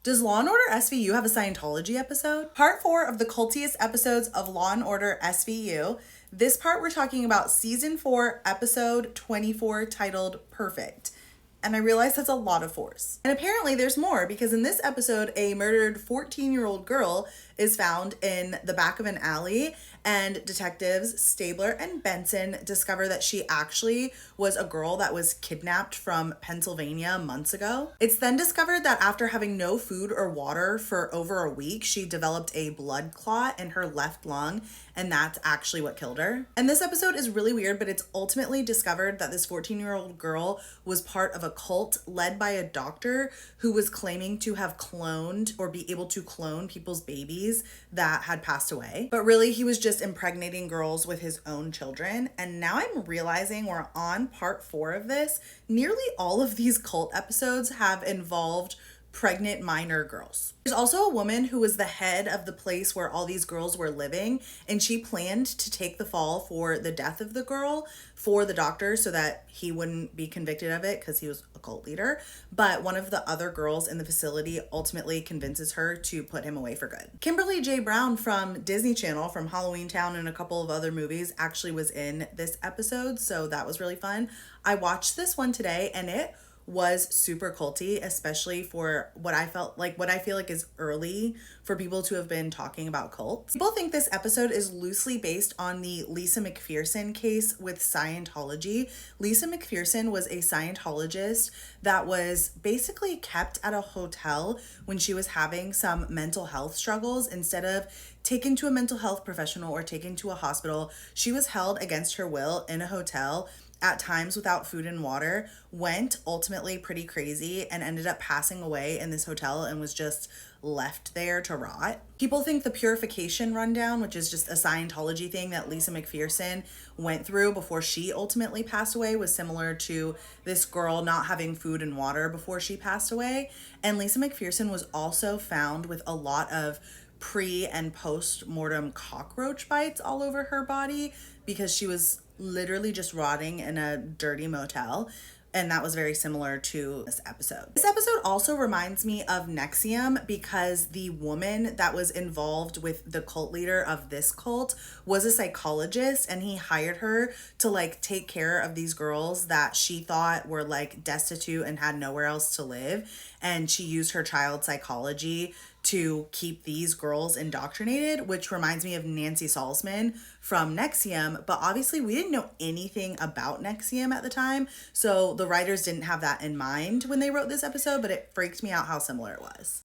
Does Law & Order SVU have a Scientology episode? Part 4 of the cultiest episodes of Law & Order SVU. This part we're talking about Season 4, Episode 24, titled Perfect. And I realize that's a lot of force. And apparently there's more, because in this episode, a murdered 14-year-old girl is found in the back of an alley, and detectives Stabler and Benson discover that she actually was a girl that was kidnapped from Pennsylvania months ago. It's then discovered that after having no food or water for over a week, she developed a blood clot in her left lung, and that's actually what killed her. And this episode is really weird, but it's ultimately discovered that this 14-year-old girl was part of a cult led by a doctor who was claiming to have cloned or be able to clone people's babies that had passed away. But really, he was just impregnating girls with his own children. And now I'm realizing we're on part 4 of this. Nearly all of these cult episodes have involved pregnant minor girls. There's also a woman who was the head of the place where all these girls were living, and she planned to take the fall for the death of the girl for the doctor so that he wouldn't be convicted of it because he was a cult leader. But one of the other girls in the facility ultimately convinces her to put him away for good. Kimberly J. Brown from Disney Channel, from Halloween Town and a couple of other movies, actually was in this episode, so that was really fun. I watched this one today, and it was super culty, especially for what I feel like is early for people to have been talking about cults. People think this episode is loosely based on the Lisa McPherson case with Scientology. Lisa McPherson was a Scientologist that was basically kept at a hotel when she was having some mental health struggles. Instead of taken to a mental health professional or taken to a hospital, she was held against her will in a hotel, at times without food and water, went ultimately pretty crazy and ended up passing away in this hotel and was just left there to rot. People think the purification rundown, which is just a Scientology thing that Lisa McPherson went through before she ultimately passed away, was similar to this girl not having food and water before she passed away. And Lisa McPherson was also found with a lot of pre and post-mortem cockroach bites all over her body because she was literally just rotting in a dirty motel. And that was very similar to this episode. This episode also reminds me of NXIVM because the woman that was involved with the cult leader of this cult was a psychologist, and he hired her to take care of these girls that she thought were destitute and had nowhere else to live. And she used her child psychology to keep these girls indoctrinated, which reminds me of Nancy Salzman from NXIVM. But obviously we didn't know anything about NXIVM at the time, so the writers didn't have that in mind when they wrote this episode, but it freaked me out how similar it was.